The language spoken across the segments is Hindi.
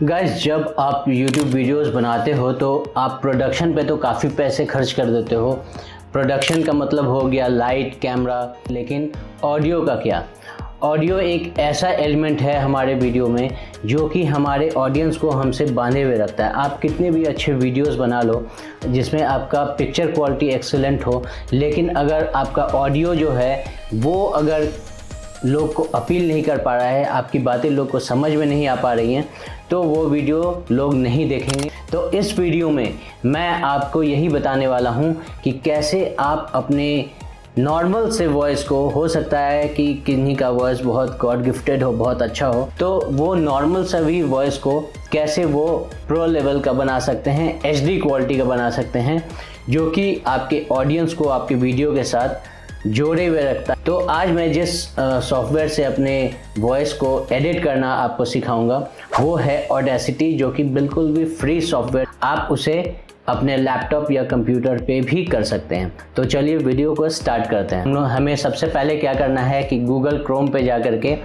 गाइस, जब आप YouTube वीडियोस बनाते हो तो आप प्रोडक्शन पे तो काफ़ी पैसे खर्च कर देते हो। प्रोडक्शन का मतलब हो गया लाइट, कैमरा, लेकिन ऑडियो का क्या? ऑडियो एक ऐसा एलिमेंट है हमारे वीडियो में जो कि हमारे ऑडियंस को हमसे बांधे हुए रखता है। आप कितने भी अच्छे वीडियोस बना लो जिसमें आपका पिक्चर क्वालिटी एक्सीलेंट हो, लेकिन अगर आपका ऑडियो जो है वो अगर लोग को अपील नहीं कर पा रहा है, आपकी बातें लोग को समझ में नहीं आ पा रही हैं, तो वो वीडियो लोग नहीं देखेंगे। तो इस वीडियो में मैं आपको यही बताने वाला हूँ कि कैसे आप अपने नॉर्मल से वॉइस को, हो सकता है कि किन्हीं का वॉइस बहुत गॉड गिफ्टेड हो, बहुत अच्छा हो, तो वो नॉर्मल सा भी वॉइस को कैसे वो प्रो लेवल का बना सकते हैं, HD क्वालिटी का बना सकते हैं, जो कि आपके ऑडियंस को आपके वीडियो के साथ जोड़े हुए रखता है। तो आज मैं जिस सॉफ्टवेयर से अपने वॉइस को एडिट करना आपको सिखाऊंगा वो है ऑडेसिटी, जो कि बिल्कुल भी फ्री सॉफ्टवेयर। आप उसे अपने लैपटॉप या कंप्यूटर पे भी कर सकते हैं। तो चलिए वीडियो को स्टार्ट करते हैं। हमें सबसे पहले क्या करना है कि गूगल क्रोम पे जा करके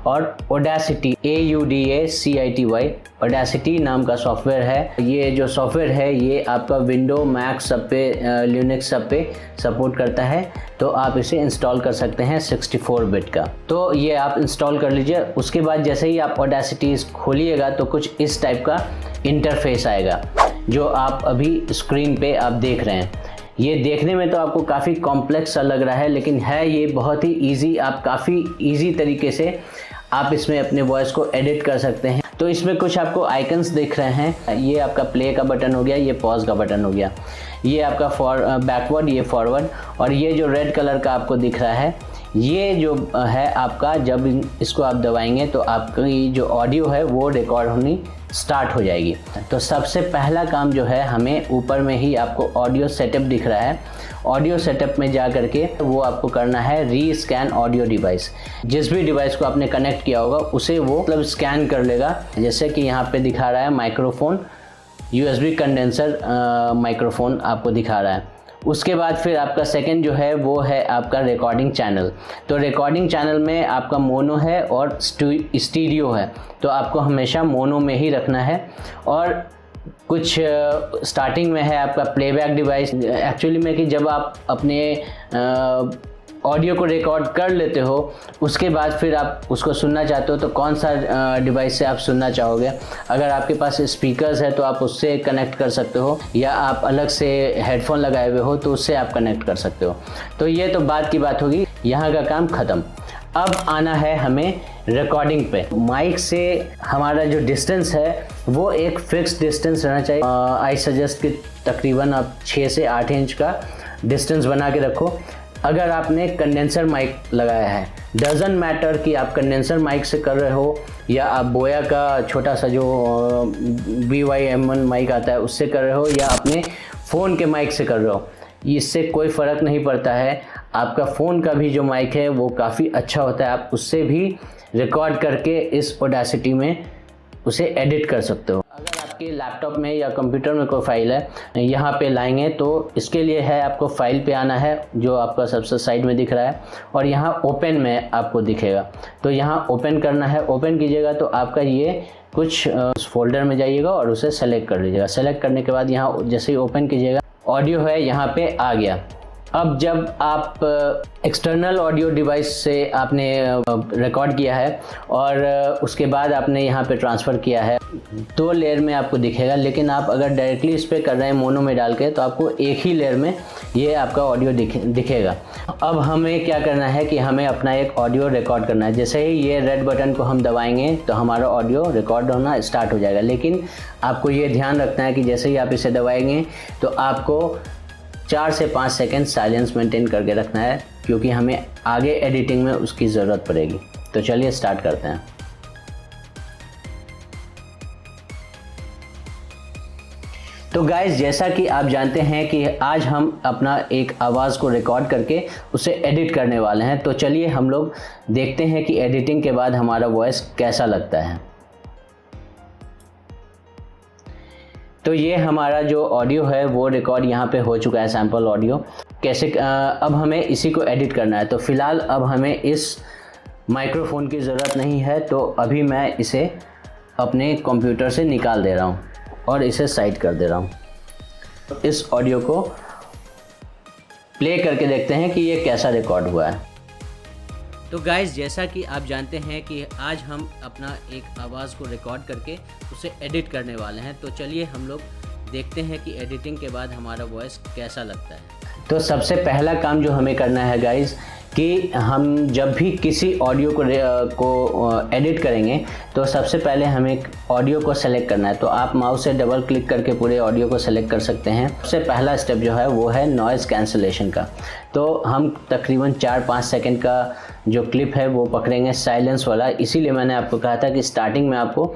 और ऑडेसिटी, AUDACITY, ऑडेसिटी नाम का सॉफ्टवेयर है। ये जो सॉफ्टवेयर है ये आपका विंडो, मैक सब पे, लिनक्स सब पे सपोर्ट करता है, तो आप इसे इंस्टॉल कर सकते हैं 64 बिट का। तो ये आप इंस्टॉल कर लीजिए। उसके बाद जैसे ही आप ऑडेसिटी खोलिएगा तो कुछ इस टाइप का इंटरफेस आएगा जो आप अभी स्क्रीन पे आप देख रहे हैं। ये देखने में तो आपको काफ़ी कॉम्प्लेक्स सा लग रहा है, लेकिन है ये बहुत ही इजी। आप काफ़ी इजी तरीके से आप इसमें अपने वॉइस को एडिट कर सकते हैं। तो इसमें कुछ आपको आइकन्स दिख रहे हैं। ये आपका प्ले का बटन हो गया, ये पॉज का बटन हो गया, ये आपका बैकवर्ड, ये फॉरवर्ड, और ये जो रेड कलर का आपको दिख रहा है ये जो है आपका, जब इसको आप दबाएंगे तो आपकी जो ऑडियो है वो रिकॉर्ड होनी स्टार्ट हो जाएगी। तो सबसे पहला काम जो है, हमें ऊपर में ही आपको ऑडियो सेटअप दिख रहा है। ऑडियो सेटअप में जा करके वो आपको करना है रीस्कैन ऑडियो डिवाइस। जिस भी डिवाइस को आपने कनेक्ट किया होगा उसे वो मतलब स्कैन कर लेगा। जैसे कि यहाँ पे दिखा रहा है माइक्रोफोन, USB कंडेंसर माइक्रोफोन आपको दिखा रहा है। उसके बाद फिर आपका सेकंड जो है वो है आपका रिकॉर्डिंग चैनल। तो रिकॉर्डिंग चैनल में आपका मोनो है और स्टीरियो है, तो आपको हमेशा मोनो में ही रखना है। और कुछ स्टार्टिंग में है आपका प्लेबैक डिवाइस। एक्चुअली में कि जब आप अपने ऑडियो को रिकॉर्ड कर लेते हो उसके बाद फिर आप उसको सुनना चाहते हो तो कौन सा डिवाइस से आप सुनना चाहोगे। अगर आपके पास स्पीकर्स है तो आप उससे कनेक्ट कर सकते हो, या आप अलग से हेडफोन लगाए हुए हो तो उससे आप कनेक्ट कर सकते हो। तो ये तो बाद की बात होगी, यहाँ का काम ख़त्म। अब आना है हमें रिकॉर्डिंग पे। माइक से हमारा जो डिस्टेंस है वो एक फिक्स डिस्टेंस रहना चाहिए। आई सजेस्ट कि तकरीबन आप 6 से 8 इंच का डिस्टेंस बना के रखो। अगर आपने कंडेंसर माइक लगाया है, डजंट मैटर कि आप कंडेंसर माइक से कर रहे हो या आप बोया का छोटा सा जो BY-M1 माइक आता है उससे कर रहे हो, या अपने फ़ोन के माइक से कर रहे हो, इससे कोई फ़र्क नहीं पड़ता है। आपका फ़ोन का भी जो माइक है वो काफ़ी अच्छा होता है, आप उससे भी रिकॉर्ड करके इस ऑडेसिटी में उसे एडिट कर सकते हो। अगर आपके लैपटॉप में या कंप्यूटर में कोई फाइल है, यहाँ पे लाएंगे तो इसके लिए है आपको फाइल पे आना है जो आपका सबसे साइड में दिख रहा है, और यहाँ ओपन में आपको दिखेगा। तो यहाँ ओपन करना है। ओपन कीजिएगा तो आपका ये कुछ फोल्डर में जाइएगा और उसे सेलेक्ट कर लीजिएगा। सेलेक्ट करने के बाद यहाँ जैसे ही ओपन कीजिएगा ऑडियो है यहाँ पे आ गया। अब जब आप एक्सटर्नल ऑडियो डिवाइस से आपने रिकॉर्ड किया है और उसके बाद आपने यहाँ पे ट्रांसफ़र किया है, 2 लेयर में आपको दिखेगा। लेकिन आप अगर डायरेक्टली इस पर कर रहे हैं मोनो में डाल के, तो आपको एक ही लेयर में ये आपका ऑडियो दिखेगा। अब हमें क्या करना है कि हमें अपना एक ऑडियो रिकॉर्ड करना है। जैसे ही ये रेड बटन को हम दबाएंगे तो हमारा ऑडियो रिकॉर्ड होना स्टार्ट हो जाएगा। लेकिन आपको ये ध्यान रखना है कि जैसे ही आप इसे दबाएंगे तो आपको 4 से 5 सेकेंड साइलेंस मेंटेन करके रखना है, क्योंकि हमें आगे एडिटिंग में उसकी ज़रूरत पड़ेगी। तो चलिए स्टार्ट करते हैं। तो गाइस, जैसा कि आप जानते हैं कि आज हम अपना एक आवाज़ को रिकॉर्ड करके उसे एडिट करने वाले हैं। तो चलिए हम लोग देखते हैं कि एडिटिंग के बाद हमारा वॉइस कैसा लगता है। तो ये हमारा जो ऑडियो है वो रिकॉर्ड यहाँ पे हो चुका है, सैम्पल ऑडियो। कैसे अब हमें इसी को एडिट करना है। तो फ़िलहाल अब हमें इस माइक्रोफोन की ज़रूरत नहीं है, तो अभी मैं इसे अपने कंप्यूटर से निकाल दे रहा हूँ और इसे साइड कर दे रहा हूँ। इस ऑडियो को प्ले करके देखते हैं कि ये कैसा रिकॉर्ड हुआ है। तो गाइज़, जैसा कि आप जानते हैं कि आज हम अपना एक आवाज़ को रिकॉर्ड करके उसे एडिट करने वाले हैं। तो चलिए हम लोग देखते हैं कि एडिटिंग के बाद हमारा वॉइस कैसा लगता है। तो सबसे पहला काम जो हमें करना है गाइज़ कि हम जब भी किसी ऑडियो को एडिट करेंगे तो सबसे पहले हमें ऑडियो को सेलेक्ट करना है। तो आप माउस से डबल क्लिक करके पूरे ऑडियो को सेलेक्ट कर सकते हैं। सबसे पहला स्टेप जो है वो है नॉइज़ कैंसलेशन का। तो हम तकरीबन 4-5 सेकंड का जो क्लिप है वो पकड़ेंगे साइलेंस वाला। इसीलिए मैंने आपको कहा था कि स्टार्टिंग में आपको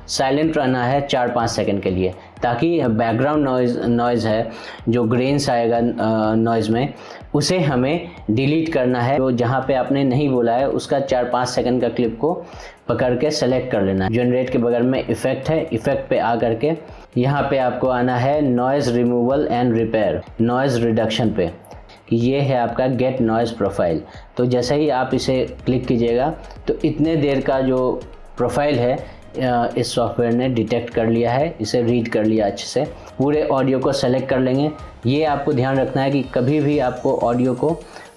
साइलेंट रहना है 4-5 सेकंड के लिए, ताकि बैकग्राउंड नॉइज़ है जो ग्रेन्स आएगा नॉइज़ में उसे हमें डिलीट करना है। तो जहाँ पे आपने नहीं बोला है उसका 4-5 सेकंड का क्लिप को पकड़ के सेलेक्ट कर लेना है। जनरेट के बगल में इफ़ेक्ट है, इफ़ेक्ट पे आ करके यहाँ पे आपको आना है noise removal and repair, noise reduction पे। ये है आपका गेट नॉइज़ प्रोफाइल। तो जैसे ही आप इसे क्लिक कीजिएगा तो इतने देर का जो प्रोफाइल है इस सॉफ्टवेयर ने डिटेक्ट कर लिया है, इसे रीड कर लिया अच्छे से। पूरे ऑडियो को सेलेक्ट कर लेंगे। ये आपको ध्यान रखना है कि कभी भी आपको ऑडियो को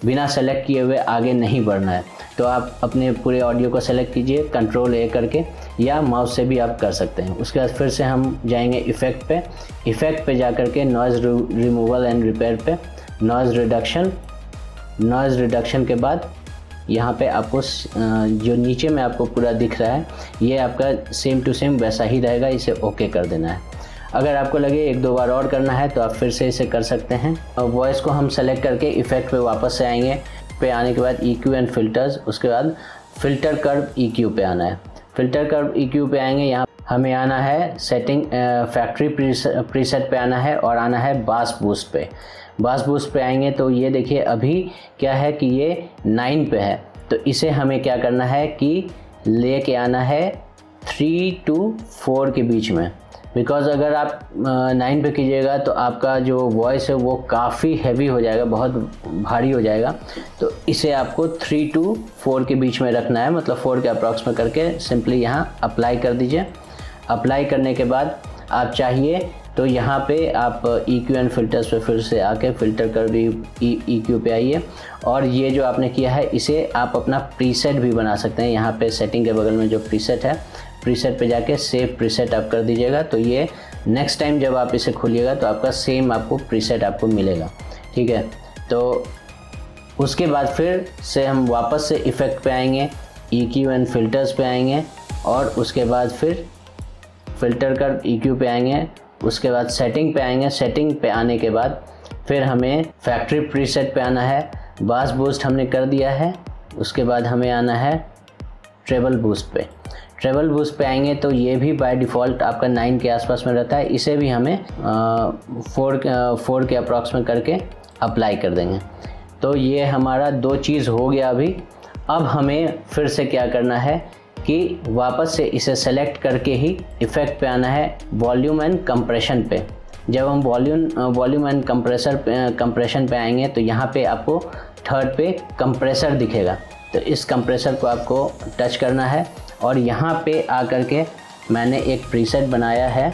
बिना सेलेक्ट किए हुए आगे नहीं बढ़ना है। तो आप अपने पूरे ऑडियो को सेलेक्ट कीजिए कंट्रोल ए करके, या माउस से भी आप कर सकते हैं। उसके बाद फिर से हम जाएंगे इफ़ेक्ट पे। इफ़ेक्ट पे जा कर के नॉइज़ रिमूवल एंड रिपेयर पे, नॉइज़ रिडक्शन। नॉइज़ रिडक्शन के बाद यहाँ पे आपको जो नीचे में आपको पूरा दिख रहा है ये आपका सेम टू सेम वैसा ही रहेगा, इसे ओके कर देना है। अगर आपको लगे 1-2 बार और करना है तो आप फिर से इसे कर सकते हैं। वॉइस को हम सेलेक्ट करके इफ़ेक्ट पे वापस से आएंगे। पे आने के बाद EQ एंड फिल्टर्स, उसके बाद फ़िल्टर कर्व EQ पे आना है। फ़िल्टर कर्व EQ पे आएंगे, यहाँ हमें आना है सेटिंग फैक्ट्री प्रीसेट पे आना है और आना है बास बूस्ट पे। बास बूस्ट पे आएंगे तो ये देखिए अभी क्या है कि ये 9 पे है। तो इसे हमें क्या करना है कि लेके आना है 3 to 4 के बीच में। बिकॉज़ अगर आप 9 पे कीजिएगा तो आपका जो वॉइस है वो काफ़ी हैवी हो जाएगा, बहुत भारी हो जाएगा। तो इसे आपको 3 to 4 के बीच में रखना है, मतलब 4 के अप्रॉक्स में करके सिंपली यहाँ अप्लाई कर दीजिए। अप्लाई करने के बाद आप चाहिए तो यहाँ पे आप EQ एंड फिल्टर्स पे फिर से आके फ़िल्टर कर भी EQ पे आइए, और ये जो आपने किया है इसे आप अपना प्रीसेट भी बना सकते हैं। यहाँ पे सेटिंग के बगल में जो प्रीसेट है, प्रीसेट पे जाके सेव प्रीसेट आप कर दीजिएगा। तो ये नेक्स्ट टाइम जब आप इसे खोलिएगा तो आपका सेम आपको प्रीसेट आपको मिलेगा, ठीक है। तो उसके बाद फिर से हम वापस से इफ़ेक्ट पे आएंगे, EQ एंड फिल्टर्स पे आएंगे, और उसके बाद फिर फ़िल्टर कर EQ पे आएंगे। उसके बाद सेटिंग पे आएंगे। सेटिंग पे आने के बाद फिर हमें फैक्ट्री प्रीसेट पे आना है। बास बूस्ट हमने कर दिया है। उसके बाद हमें आना है ट्रेबल बूस्ट पे। ट्रेबल बूस्ट पे आएंगे तो ये भी बाय डिफ़ॉल्ट आपका 9 के आसपास में रहता है। इसे भी हमें 4 के अप्रॉक्स में करके अप्लाई कर देंगे। तो ये हमारा 2 चीज़ हो गया अभी। अब हमें फिर से क्या करना है कि वापस से इसे सेलेक्ट करके ही इफ़ेक्ट पे आना है, वॉल्यूम एंड कंप्रेशन पे। जब हम वॉल्यूम एंड कंप्रेशन पे आएंगे तो यहाँ पे आपको थर्ड पे कंप्रेसर दिखेगा। तो इस कंप्रेसर को आपको टच करना है, और यहाँ पे आकर के मैंने एक प्रीसेट बनाया है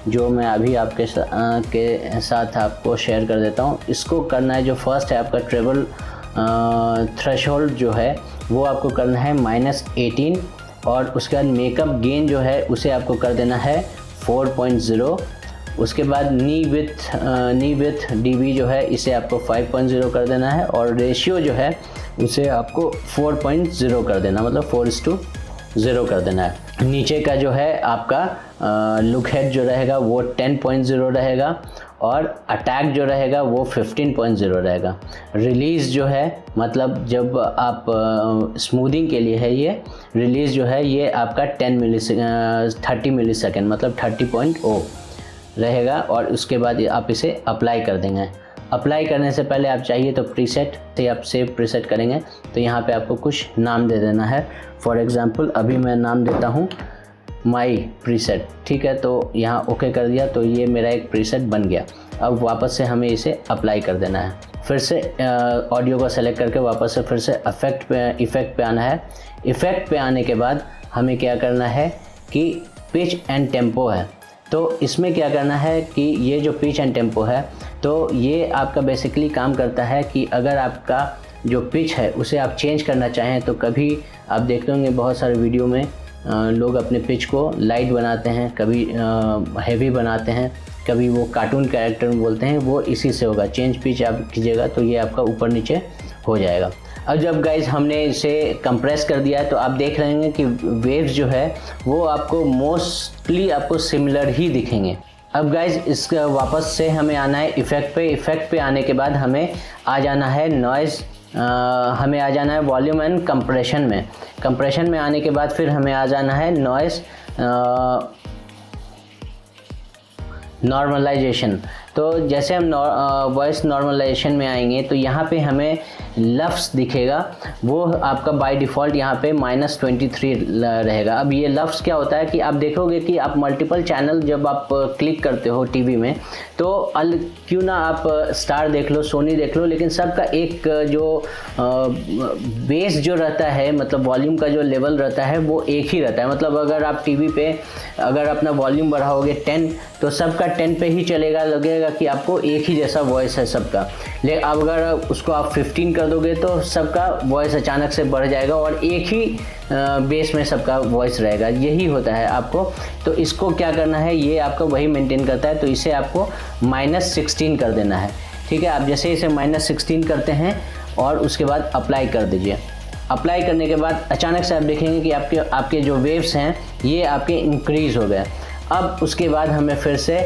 जो मैं अभी आपके साथ आपको शेयर कर देता हूँ। इसको करना है, जो फर्स्ट है आपका ट्रेबल थ्रेशोल्ड जो है वो आपको करना है -18, और उसके बाद मेकअप गेन जो है उसे आपको कर देना है 4.0। उसके बाद नी विथ dB जो है इसे आपको 5.0 कर देना है, और रेशियो जो है उसे आपको 4.0 कर देना, मतलब 4:0 कर देना है। नीचे का जो है आपका लुक हेड जो रहेगा वो 10.0 रहेगा, और अटैक जो रहेगा वो 15.0 रहेगा। रिलीज़ जो है, मतलब जब आप स्मूदिंग के लिए है ये रिलीज़ जो है ये आपका 30 मिलीसेकंड मतलब 30.0 रहेगा, और उसके बाद आप इसे अप्लाई कर देंगे। अप्लाई करने से पहले आप चाहिए तो प्रीसेट से आप सेव प्रीसेट करेंगे तो यहाँ पे आपको कुछ नाम दे देना है। फॉर एग्ज़ाम्पल अभी मैं नाम देता हूँ माई प्रीसेट, ठीक है। तो यहाँ ओके कर दिया तो ये मेरा एक प्रीसेट बन गया। अब वापस से हमें इसे अप्लाई कर देना है। फिर से ऑडियो को सेलेक्ट करके वापस से फिर से इफ़ेक्ट पे आना है। इफ़ेक्ट पे आने के बाद हमें क्या करना है कि पिच एंड टेम्पो है। तो इसमें क्या करना है कि ये जो पिच एंड टेम्पो है तो ये आपका बेसिकली काम करता है कि अगर आपका जो पिच है उसे आप चेंज करना चाहें तो कभी आप देखते होंगे बहुत सारे वीडियो में लोग अपने पिच को लाइट बनाते हैं, कभी हैवी बनाते हैं, कभी वो कार्टून कैरेक्टर में बोलते हैं, वो इसी से होगा। चेंज पिच आप कीजिएगा तो ये आपका ऊपर नीचे हो जाएगा। अब जब गाइज हमने इसे कंप्रेस कर दिया है तो आप देख रहे हैं कि वेव्स जो है वो आपको मोस्टली आपको सिमिलर ही दिखेंगे। अब गाइज इसका वापस से हमें आना है इफ़ेक्ट पे आने के बाद हमें आ जाना है नॉइज़, हमें आ जाना है वॉल्यूम एंड कंप्रेशन में आने के बाद फिर हमें आ जाना है नॉइज़ नॉर्मलाइजेशन। तो जैसे हम वॉइस नॉर्मलाइजेशन में आएंगे तो यहाँ पे हमें लफ्ज़ दिखेगा, वो आपका बाय डिफ़ॉल्ट यहाँ पे -23 रहेगा। अब ये लफ्ज़ क्या होता है कि आप देखोगे कि आप मल्टीपल चैनल जब आप क्लिक करते हो टीवी में तो क्यों ना आप स्टार देख लो, सोनी देख लो, लेकिन सबका एक जो बेस जो रहता है, मतलब वॉल्यूम का जो लेवल रहता है वो एक ही रहता है। मतलब अगर आप टीवी पे अगर अपना वॉल्यूम बढ़ाओगे 10 तो सबका 10 पे ही चलेगा, लगेगा कि आपको एक ही जैसा वॉइस है सबका। लेकिन अब अगर उसको आप 15 कर दोगे तो सबका वॉइस अचानक से बढ़ जाएगा और एक ही बेस में सबका वॉइस रहेगा। यही होता है आपको। तो इसको क्या करना है, ये आपका वही मेंटेन करता है, तो इसे आपको -16 कर देना है। ठीक है, आप जैसे इसे -16 करते हैं और उसके बाद अप्लाई कर दीजिए। अप्लाई करने के बाद अचानक से आप देखेंगे कि आपके जो वेव्स हैं ये आपके इंक्रीज़ हो गए। अब उसके बाद हमें फिर से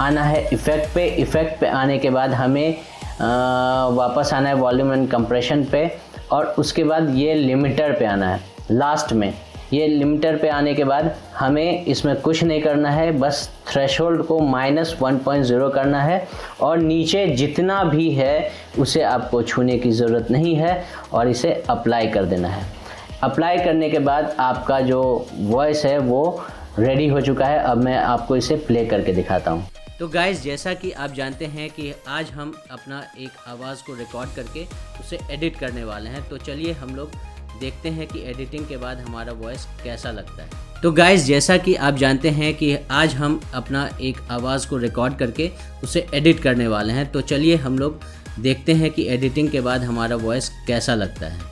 आना है इफ़ेक्ट पे आने के बाद हमें वापस आना है वॉल्यूम एंड कंप्रेशन पे, और उसके बाद ये लिमिटर पे आना है लास्ट में। ये लिमिटर पे आने के बाद हमें इसमें कुछ नहीं करना है, बस थ्रेशोल्ड को -1.0 करना है और नीचे जितना भी है उसे आपको छूने की ज़रूरत नहीं है और इसे अप्लाई कर देना है। अप्लाई करने के बाद आपका जो वॉइस है वो रेडी हो चुका है। अब मैं आपको इसे प्ले करके दिखाता हूँ। तो गाइज़, जैसा कि आप जानते हैं कि आज हम अपना एक आवाज़ को रिकॉर्ड करके उसे एडिट करने वाले हैं। तो चलिए हम लोग देखते हैं कि एडिटिंग के बाद हमारा वॉइस कैसा लगता है। तो गाइज़, जैसा कि आप जानते हैं कि आज हम अपना एक आवाज़ को रिकॉर्ड करके उसे एडिट करने वाले हैं। तो चलिए हम लोग देखते हैं कि एडिटिंग के बाद हमारा वॉइस कैसा लगता है।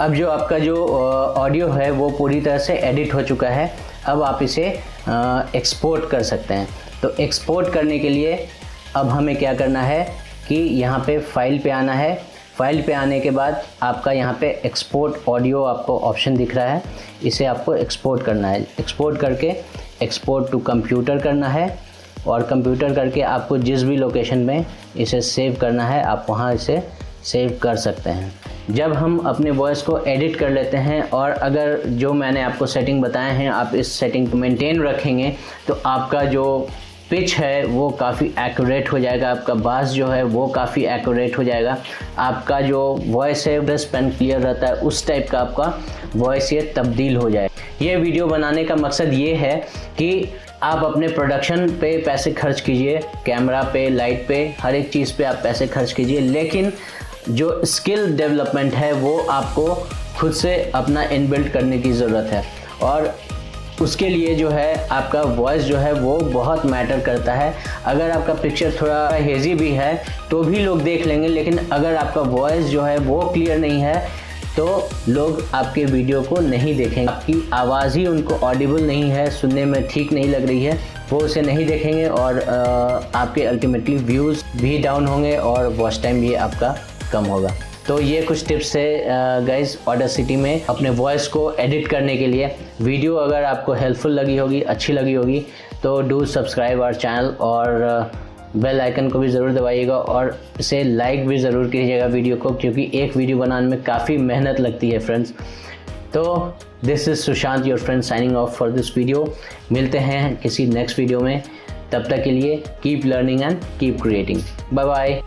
अब जो आपका जो ऑडियो है वो पूरी तरह से एडिट हो चुका है। अब आप इसे एक्सपोर्ट कर सकते हैं। तो एक्सपोर्ट करने के लिए अब हमें क्या करना है कि यहाँ पे फाइल पे आना है। फाइल पे आने के बाद आपका यहाँ पे एक्सपोर्ट ऑडियो आपको ऑप्शन दिख रहा है, इसे आपको एक्सपोर्ट करना है। एक्सपोर्ट करके एक्सपोर्ट टू कंप्यूटर करना है और कंप्यूटर करके आपको जिस भी लोकेशन में इसे सेव करना है आप वहाँ इसे सेव कर सकते हैं। जब हम अपने वॉइस को एडिट कर लेते हैं और अगर जो मैंने आपको सेटिंग बताए हैं आप इस सेटिंग को मेंटेन रखेंगे तो आपका जो पिच है वो काफ़ी एक्यूरेट हो जाएगा, आपका बास जो है वो काफ़ी एक्यूरेट हो जाएगा, आपका जो वॉइस है क्रिस्प एंड क्लियर रहता है उस टाइप का आपका वॉइस ये तब्दील हो जाए। ये वीडियो बनाने का मकसद ये है कि आप अपने प्रोडक्शन पे पैसे खर्च कीजिए, कैमरा पे, लाइट पे, हर एक चीज़ पे आप पैसे खर्च कीजिए, लेकिन जो स्किल डेवलपमेंट है वो आपको खुद से अपना इनबिल्ट करने की ज़रूरत है और उसके लिए जो है आपका वॉइस जो है वो बहुत मैटर करता है। अगर आपका पिक्चर थोड़ा हेज़ी भी है तो भी लोग देख लेंगे, लेकिन अगर आपका वॉइस जो है वो क्लियर नहीं है तो लोग आपके वीडियो को नहीं देखेंगे। आपकी आवाज़ ही उनको ऑडिबल नहीं है, सुनने में ठीक नहीं लग रही है, वो उसे नहीं देखेंगे और आपके अल्टीमेटली व्यूज़ भी डाउन होंगे और वॉच टाइम भी आपका कम होगा। तो ये कुछ टिप्स है गाइस ऑडेसिटी में अपने वॉइस को एडिट करने के लिए। वीडियो अगर आपको हेल्पफुल लगी होगी, अच्छी लगी होगी तो डू सब्सक्राइब आवर चैनल और बेल आइकन को भी ज़रूर दबाइएगा और इसे लाइक भी ज़रूर कीजिएगा वीडियो को, क्योंकि एक वीडियो बनाने में काफ़ी मेहनत लगती है फ्रेंड्स। तो this is Sushant your friend signing off for this video. मिलते हैं किसी नेक्स्ट वीडियो में, तब तक के लिए keep learning and keep creating. Bye bye.